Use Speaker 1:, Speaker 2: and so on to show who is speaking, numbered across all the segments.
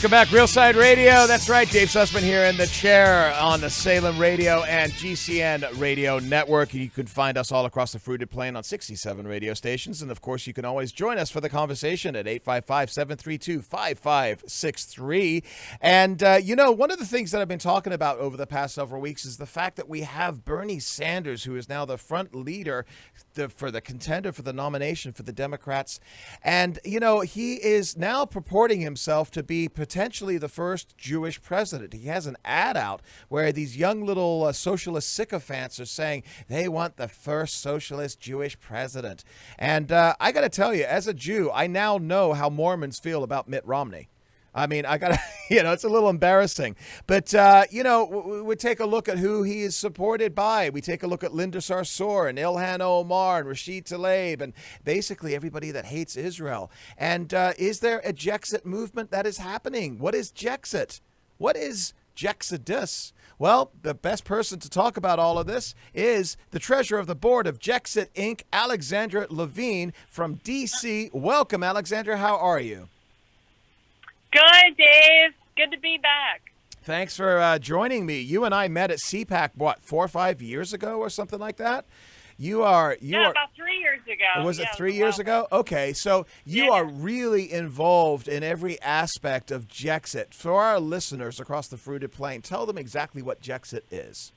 Speaker 1: Welcome back, Real Side Radio. That's right, Dave Sussman here in the chair on the Salem Radio and GCN Radio Network. You can find us all across the Fruited Plain on 67 radio stations. And, of course, you can always join us for the conversation at 855-732-5563. And, one of the things that I've been talking about over the past several weeks is the fact that we have Bernie Sanders, who is now the front leader for the contender for the nomination for the Democrats. And, he is now purporting himself to be potentially the first Jewish president. He has an ad out where these young little socialist sycophants are saying they want the first socialist Jewish president. And I got to tell you, as a Jew, I now know how Mormons feel about Mitt Romney. I mean, I got to, it's a little embarrassing. But, we take a look at who he is supported by. We take a look at Linda Sarsour and Ilhan Omar and Rashid Tlaib and basically everybody that hates Israel. And is there a Jexit movement that is happening? What is Jexit? What is Jexodus? Well, the best person to talk about all of this is the treasurer of the board of Jexit, Inc., Alexandra Levine from D.C. Welcome, Alexandra. How are you?
Speaker 2: Good, Dave. Good to be back.
Speaker 1: Thanks for joining me. You and I met at CPAC, 4 or 5 years ago or something like that?
Speaker 2: About 3 years ago.
Speaker 1: Was it 3 years ago? Okay, so you are really involved in every aspect of Jexit. For our listeners across the Fruited Plain, tell them exactly what Jexit is.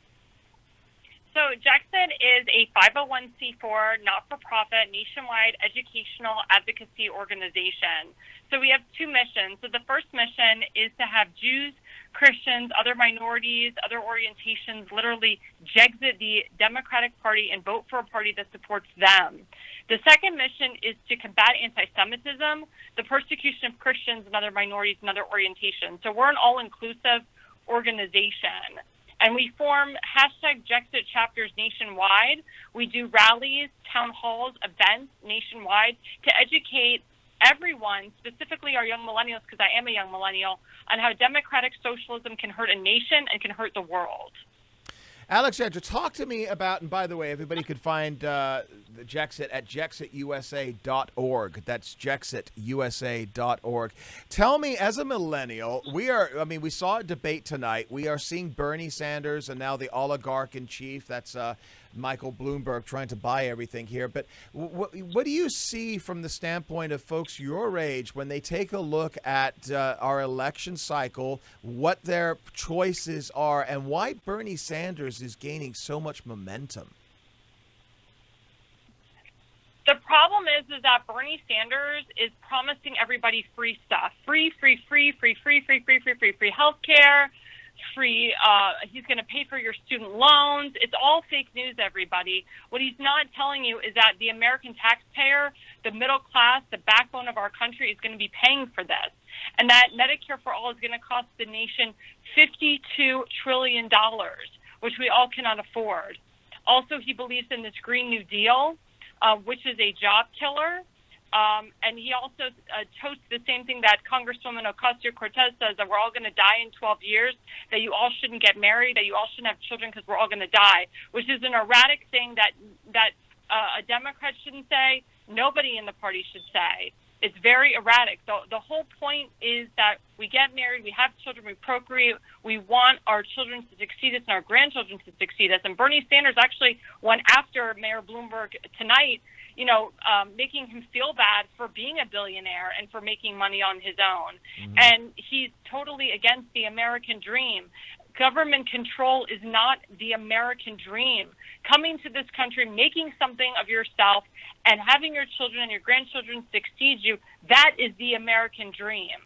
Speaker 2: So Jexit is a 501c4 not-for-profit nationwide educational advocacy organization. So we have two missions. So the first mission is to have Jews, Christians, other minorities, other orientations literally Jexit the Democratic Party and vote for a party that supports them. The second mission is to combat anti-Semitism, the persecution of Christians and other minorities and other orientations. So we're an all-inclusive organization. And we form #Jexit chapters nationwide. We do rallies, town halls, events nationwide to educate everyone, specifically our young millennials, because I am a young millennial, on how democratic socialism can hurt a nation and can hurt the world.
Speaker 1: Alexandra, talk to me about, and by the way, everybody could find the Jexit at jexitusa.org. That's jexitusa.org. Tell me, as a millennial, we saw a debate tonight. We are seeing Bernie Sanders and now the oligarch in chief. That's Michael Bloomberg trying to buy everything here. But what do you see from the standpoint of folks your age when they take a look at our election cycle, what their choices are, and why Bernie Sanders is gaining so much momentum?
Speaker 2: The problem is that Bernie Sanders is promising everybody free stuff. Free healthcare. Free, he's going to pay for your student loans. It's all fake news, everybody. What he's not telling you is that the American taxpayer, the middle class, the backbone of our country is going to be paying for this. And that Medicare for all is going to cost the nation $52 trillion, which we all cannot afford. Also, he believes in this Green New Deal, which is a job killer. And he also toasts the same thing that Congresswoman Ocasio-Cortez says, that we're all going to die in 12 years, that you all shouldn't get married, that you all shouldn't have children because we're all going to die, which is an erratic thing that a Democrat shouldn't say, nobody in the party should say. It's very erratic. The whole point is that we get married, we have children, we procreate, we want our children to succeed us and our grandchildren to succeed us. And Bernie Sanders actually went after Mayor Bloomberg tonight, making him feel bad for being a billionaire and for making money on his own. Mm-hmm. And he's totally against the American dream. Government control is not the American dream. Coming to this country, making something of yourself, and having your children and your grandchildren succeed you, that is the American dream.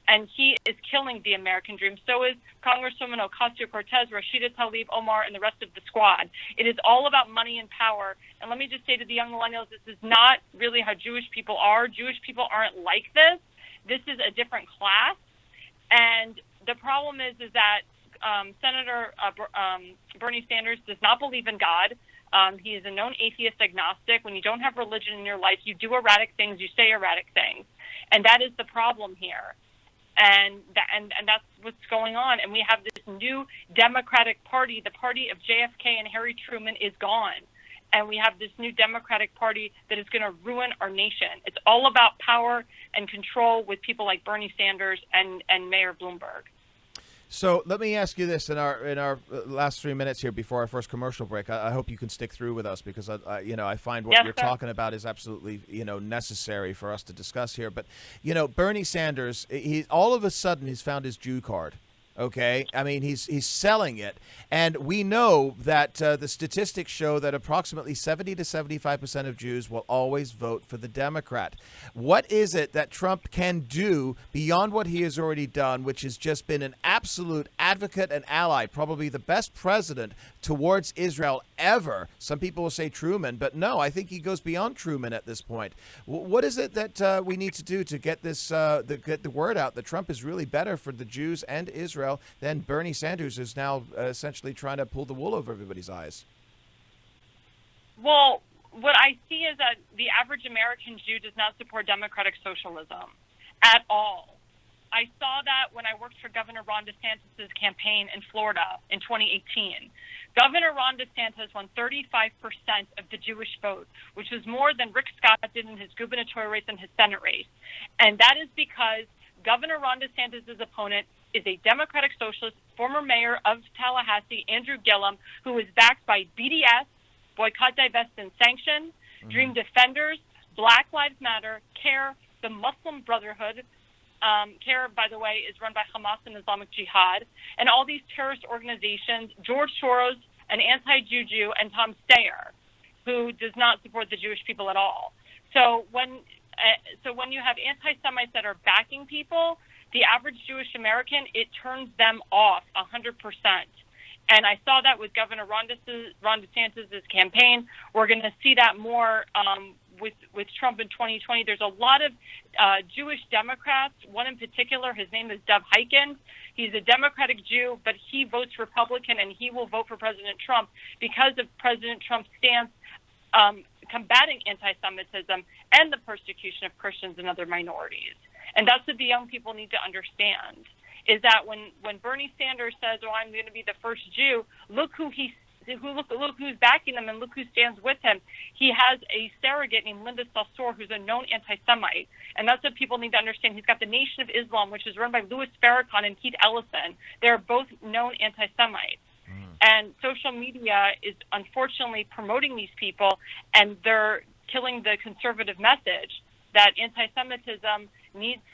Speaker 2: And he is killing the American dream. So is Congresswoman Ocasio-Cortez, Rashida Tlaib, Omar, and the rest of the squad. It is all about money and power. And let me just say to the young millennials, this is not really how Jewish people are. Jewish people aren't like this. This is a different class. And the problem is that Senator Bernie Sanders does not believe in God. He is a known atheist agnostic. When you don't have religion in your life, you do erratic things, you say erratic things. And that is the problem here. And that's what's going on. And we have this new Democratic Party. The party of JFK and Harry Truman is gone. and we have this new Democratic Party that is going to ruin our nation. It's all about power and control with people like Bernie Sanders and Mayor Bloomberg.
Speaker 1: So let me ask you this in our last 3 minutes here before our first commercial break. I hope you can stick through with us because I find what you're talking about is absolutely necessary for us to discuss here. But Bernie Sanders, he all of a sudden he's found his Jew card. Okay, I mean he's selling it, and we know that the statistics show that approximately 70 to 75% of Jews will always vote for the Democrat. What is it that Trump can do beyond what he has already done, which has just been an absolute advocate and ally, probably the best president towards Israel ever? Some people will say Truman, but no, I think he goes beyond Truman at this point. What is it that we need to do to get this get the word out that Trump is really better for the Jews and Israel than Bernie Sanders is now essentially trying to pull the wool over everybody's eyes?
Speaker 2: Well, what I see is that the average American Jew does not support democratic socialism at all. I saw that when I worked for Governor Ron DeSantis' campaign in Florida in 2018. Governor Ron DeSantis won 35% of the Jewish vote, which was more than Rick Scott did in his gubernatorial race and his Senate race. And that is because Governor Ron DeSantis' opponent is a Democratic socialist, former mayor of Tallahassee, Andrew Gillum, who is backed by BDS, Boycott, Divest, and Sanction, Dream Defenders, Black Lives Matter, CARE, the Muslim Brotherhood. CARE, by the way, is run by Hamas and Islamic Jihad, and all these terrorist organizations, George Soros, an anti-Jew Jew, and Tom Steyer, who does not support the Jewish people at all. So when you have anti-Semites that are backing people, the average Jewish American, it turns them off 100%. And I saw that with Governor Ron DeSantis' campaign. We're going to see that more with Trump in 2020. There's a lot of Jewish Democrats, one in particular, his name is Dov Hikind. He's a Democratic Jew, but he votes Republican, and he will vote for President Trump because of President Trump's stance combating anti-Semitism and the persecution of Christians and other minorities. And that's what the young people need to understand, is that when Bernie Sanders says, "Oh, I'm going to be the first Jew," look who's backing him and look who stands with him. He has a surrogate named Linda Sarsour, who's a known anti-Semite, and that's what people need to understand. He's got the Nation of Islam, which is run by Louis Farrakhan and Keith Ellison. They're both known anti-Semites. And social media is unfortunately promoting these people, and they're killing the conservative message that anti-Semitism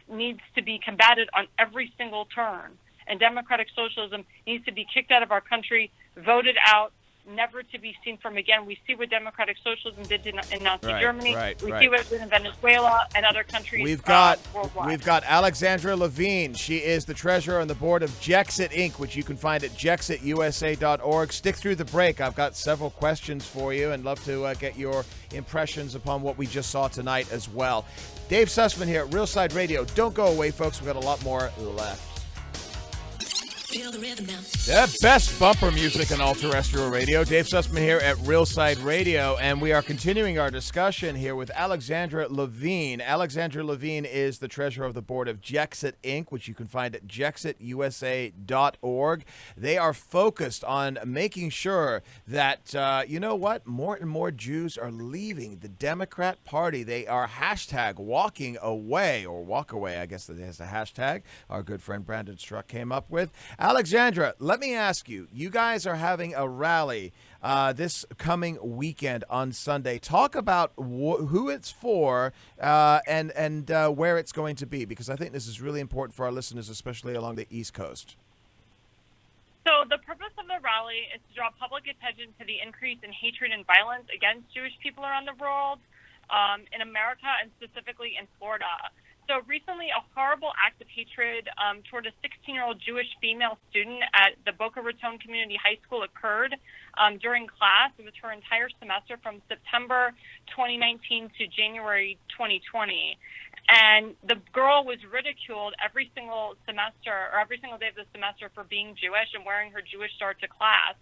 Speaker 2: needs to be combated on every single turn. And democratic socialism needs to be kicked out of our country, voted out, never to be seen from again. We see what democratic socialism did in Nazi Germany. We see what it did in Venezuela and other countries worldwide.
Speaker 1: We've got Alexandra Levine. She is the treasurer on the board of Jexit, Inc., which you can find at jexitusa.org. Stick through the break. I've got several questions for you and love to get your impressions upon what we just saw tonight as well. Dave Sussman here at Real Side Radio. Don't go away, folks. We've got a lot more left.
Speaker 3: Feel the rhythm now.
Speaker 1: The best bumper music on all terrestrial radio. Dave Sussman here at Real Side Radio, and we are continuing our discussion here with Alexandra Levine. Alexandra Levine is the treasurer of the board of Jexit, Inc., which you can find at jexitusa.org. They are focused on making sure that, more and more Jews are leaving the Democrat Party. They are hashtag walking away, or walk away, I guess that is a hashtag our good friend Brandon Struck came up with. Alexandra, let me ask you, you guys are having a rally this coming weekend on Sunday. Talk about who it's for and where it's going to be, because I think this is really important for our listeners, especially along the East Coast.
Speaker 2: So the purpose of the rally is to draw public attention to the increase in hatred and violence against Jewish people around the world, in America, and specifically in Florida. So recently, a horrible act of hatred toward a 16-year-old Jewish female student at the Boca Raton Community High School occurred during class. It was her entire semester from September 2019 to January 2020. And the girl was ridiculed every single semester, or every single day of the semester, for being Jewish and wearing her Jewish star to class.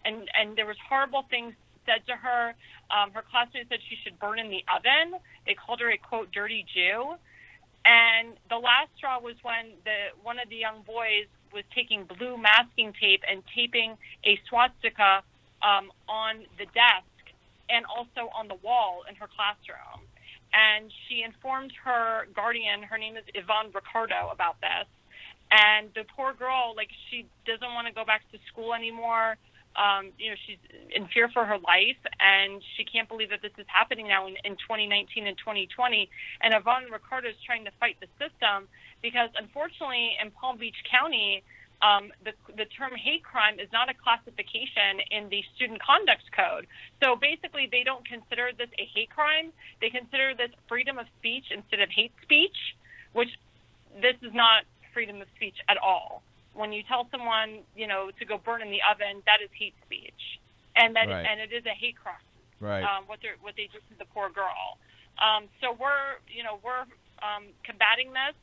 Speaker 2: And there was horrible things said to her. Her classmates said she should burn in the oven. They called her a, quote, dirty Jew. And the last straw was when one of the young boys was taking blue masking tape and taping a swastika on the desk and also on the wall in her classroom. And she informed her guardian, her name is Yvonne Ricardo, about this. And the poor girl, like, she doesn't want to go back to school anymore. She's in fear for her life, and she can't believe that this is happening now in 2019 and 2020. And Yvonne Ricardo is trying to fight the system because, unfortunately, in Palm Beach County, the term hate crime is not a classification in the student conduct code. So basically, they don't consider this a hate crime. They consider this freedom of speech instead of hate speech, which this is not freedom of speech at all. When you tell someone, to go burn in the oven, that is hate speech, and that
Speaker 1: Right.
Speaker 2: and it is a hate crime.
Speaker 1: Right.
Speaker 2: What they did to the poor girl. So we're combating this,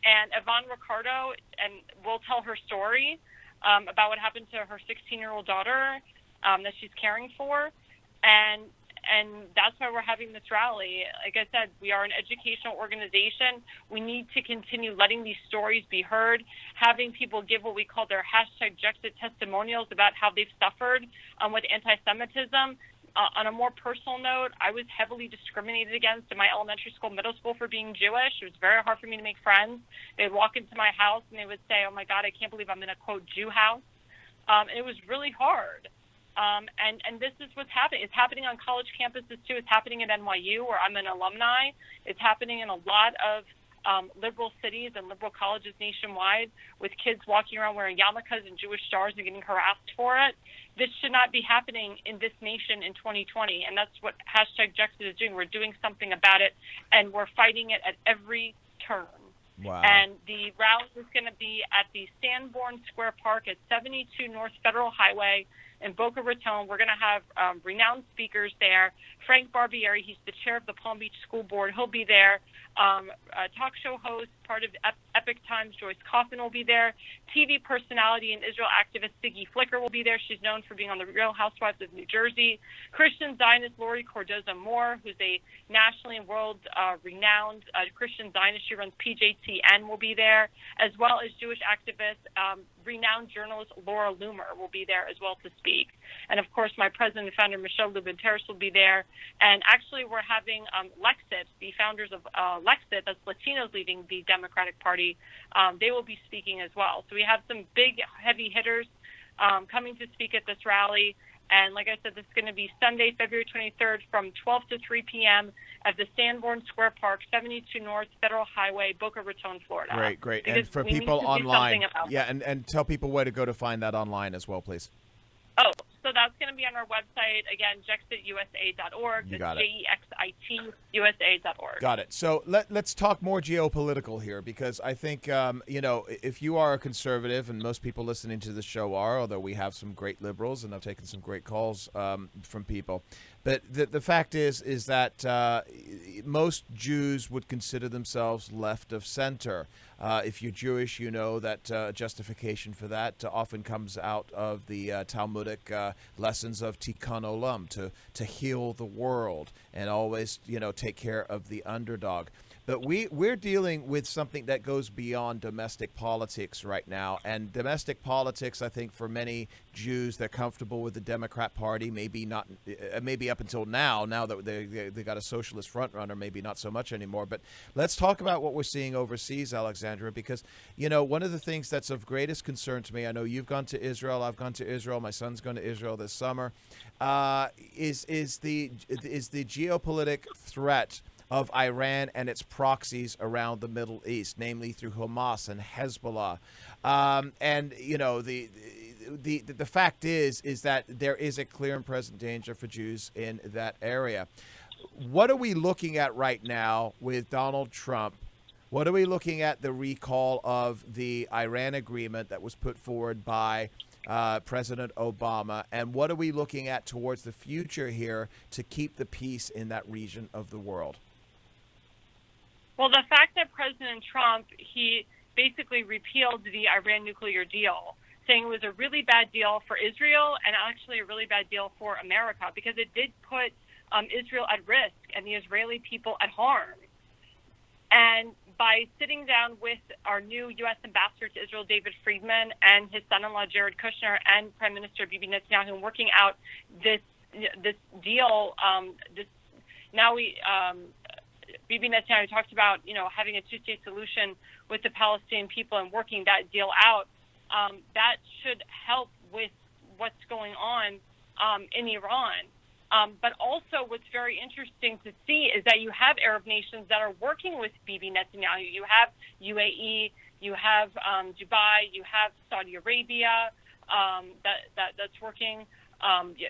Speaker 2: and Yvonne Ricardo, and we'll tell her story about what happened to her 16-year-old daughter that she's caring for, and that's why we're having this rally. Like I said, we are an educational organization. We need to continue letting these stories be heard, having people give what we call their #Jexit testimonials about how they've suffered with anti-Semitism. On a more personal note, I was heavily discriminated against in my elementary school, middle school for being Jewish. It was very hard for me to make friends. They'd walk into my house and they would say, "Oh my God, I can't believe I'm in a quote Jew house." And it was really hard. And this is what's happening. It's happening on college campuses too. It's happening at NYU, where I'm an alumni. It's happening in a lot of liberal cities and liberal colleges nationwide, with kids walking around wearing yarmulkes and Jewish stars and getting harassed for it. This should not be happening in this nation in 2020, and that's what #Jexit is doing. We're doing something about it, and we're fighting it at every turn.
Speaker 1: Wow.
Speaker 2: And the rally is going to be at the Sanborn Square Park at 72 North Federal Highway in Boca Raton. We're going to have renowned speakers there. Frank Barbieri, he's the chair of the Palm Beach School Board. He'll be there. A talk show host, part of Epic Times, Joyce Kaufman, will be there. TV personality and Israel activist Siggy Flicker will be there. She's known for being on The Real Housewives of New Jersey. Christian Zionist Lori Cordoza-Moore, who's a nationally and world-renowned Christian Zionist. She runs PJTN, will be there, as well as Jewish activist, renowned journalist Laura Loomer will be there as well to speak. And, of course, my president and founder, Michelle Lubin-Terrace, will be there. And actually, we're having Lexit, the founders of Lexit, that's Latinos leading the Democratic Party. They will be speaking as well. So we have some big, heavy hitters coming to speak at this rally. And like I said, this is going to be Sunday, February 23rd from 12 to 3 p.m. at the Sanborn Square Park, 72 North Federal Highway, Boca Raton, Florida.
Speaker 1: Great.
Speaker 2: Because
Speaker 1: And for
Speaker 2: we need
Speaker 1: people
Speaker 2: to do
Speaker 1: online,
Speaker 2: something about
Speaker 1: yeah, and tell people where to go to find that online as well, please.
Speaker 2: Oh, so that's going to be on our website, again, jexitusa.org.
Speaker 1: You got it.
Speaker 2: JEXITusa.org.
Speaker 1: Got it. So let's talk more geopolitical here, because I think, if you are a conservative, and most people listening to the show are, although we have some great liberals, and I've taken some great calls from people. But the fact is that most Jews would consider themselves left of center. If you're Jewish, you know that justification for that often comes out of the Talmudic lessons of Tikkun Olam, to heal the world and always, take care of the underdog. But we're dealing with something that goes beyond domestic politics right now. And domestic politics, I think, for many Jews, they're comfortable with the Democrat Party. Maybe not, maybe up until now that they got a socialist front runner, maybe not so much anymore. But let's talk about what we're seeing overseas, Alexandra, because, one of the things that's of greatest concern to me, I know you've gone to Israel, I've gone to Israel, my son's going to Israel this summer, is the geopolitical threat of Iran and its proxies around the Middle East, namely through Hamas and Hezbollah. The fact is that there is a clear and present danger for Jews in that area. What are we looking at right now with Donald Trump? What are we looking at the recall of the Iran agreement that was put forward by President Obama, and what are we looking at towards the future here to keep the peace in that region of the world?
Speaker 2: Well, the fact that President Trump, he basically repealed the Iran nuclear deal, saying it was a really bad deal for Israel and actually a really bad deal for America, because it did put Israel at risk and the Israeli people at harm. And by sitting down with our new U.S. ambassador to Israel, David Friedman, and his son-in-law, Jared Kushner, and Prime Minister Bibi Netanyahu, and working out this this deal. Bibi Netanyahu talked about, having a two-state solution with the Palestinian people and working that deal out. That should help with what's going on in Iran. But also what's very interesting to see is that you have Arab nations that are working with Bibi Netanyahu. You have UAE, you have Dubai, you have Saudi Arabia that's working.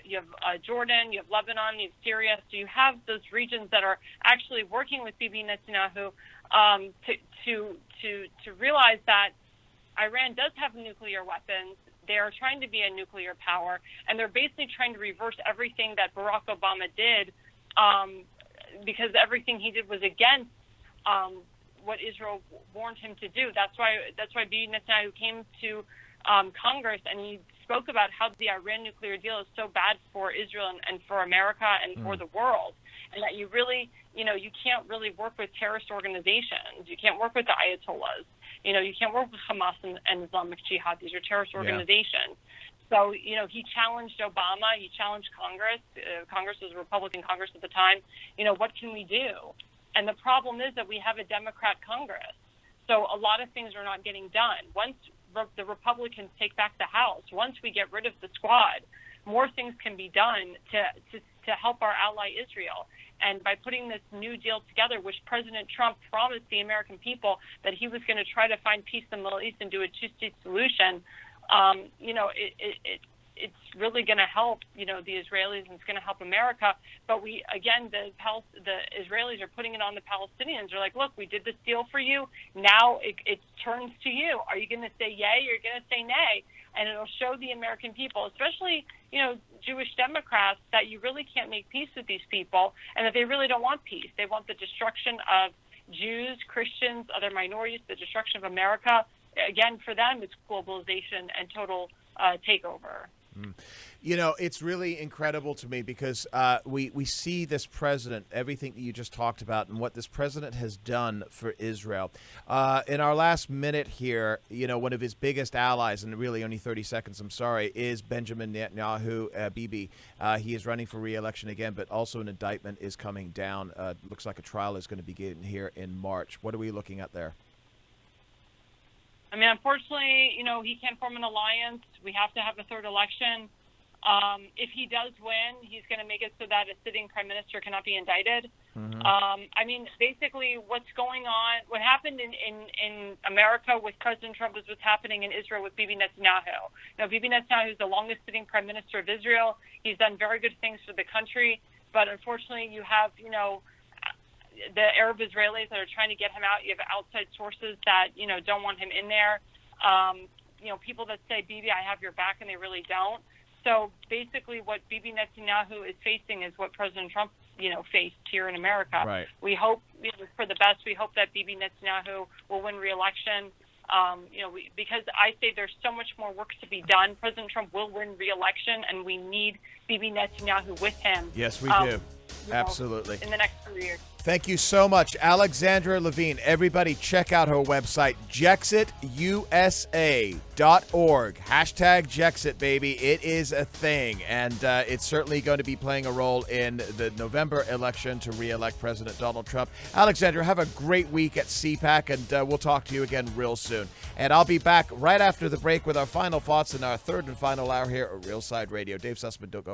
Speaker 2: You have Jordan, you have Lebanon, you have Syria. So you have those regions that are actually working with Bibi Netanyahu to realize that Iran does have nuclear weapons. They are trying to be a nuclear power, and they're basically trying to reverse everything that Barack Obama did, because everything he did was against what Israel warned him to do. That's why Bibi Netanyahu came to Congress and he spoke about how the Iran nuclear deal is so bad for Israel and for America and for the world, and that you really, you can't really work with terrorist organizations. You can't work with the Ayatollahs. You can't work with Hamas and Islamic Jihad. These are terrorist organizations. So, he challenged Obama. He challenged Congress. Congress was a Republican Congress at the time. What can we do? And the problem is that we have a Democrat Congress. So a lot of things are not getting done. Once the Republicans take back the House, once we get rid of the squad, more things can be done to help our ally Israel. And by putting this new deal together, which President Trump promised the American people that he was going to try to find peace in the Middle East and do a two-state solution, it's really going to help, the Israelis, and it's going to help America. But the Israelis are putting it on the Palestinians. They're like, look, we did this deal for you. Now it turns to you. Are you going to say yay or are you going to say nay? And it'll show the American people, especially, Jewish Democrats, that you really can't make peace with these people and that they really don't want peace. They want the destruction of Jews, Christians, other minorities, the destruction of America. Again, for them, it's globalization and total takeover.
Speaker 1: It's really incredible to me because we see this president, everything that you just talked about, and what this president has done for Israel. In our last minute here, one of his biggest allies, and really only 30 seconds, I'm sorry, is Benjamin Netanyahu, Bibi. He is running for re-election again, but also an indictment is coming down. Looks like a trial is going to begin here in March. What are we looking at there?
Speaker 2: I mean, unfortunately, he can't form an alliance. We have to have a third election. If he does win, he's going to make it so that a sitting prime minister cannot be indicted. Basically, what's going on, what happened in America with President Trump is what's happening in Israel with Bibi Netanyahu. Bibi Netanyahu is the longest sitting prime minister of Israel. He's done very good things for the country, but unfortunately, you have, the Arab Israelis that are trying to get him out. You have outside sources that, don't want him in there. People that say, Bibi, I have your back, and they really don't. So basically what Bibi Netanyahu is facing is what President Trump, faced here in America.
Speaker 1: Right.
Speaker 2: We hope for the best. We hope that Bibi Netanyahu will win re-election. Because I say there's so much more work to be done. President Trump will win re-election, and we need Bibi Netanyahu with him.
Speaker 1: Yes, we do. Absolutely.
Speaker 2: In the next 3 years.
Speaker 1: Thank you so much, Alexandra Levine. Everybody check out her website, JexitUSA.org. #Jexit, baby. It is a thing, and it's certainly going to be playing a role in the November election to re-elect President Donald Trump. Alexandra, have a great week at CPAC, and we'll talk to you again real soon. And I'll be back right after the break with our final thoughts in our third and final hour here at Real Side Radio. Dave Sussman, don't go.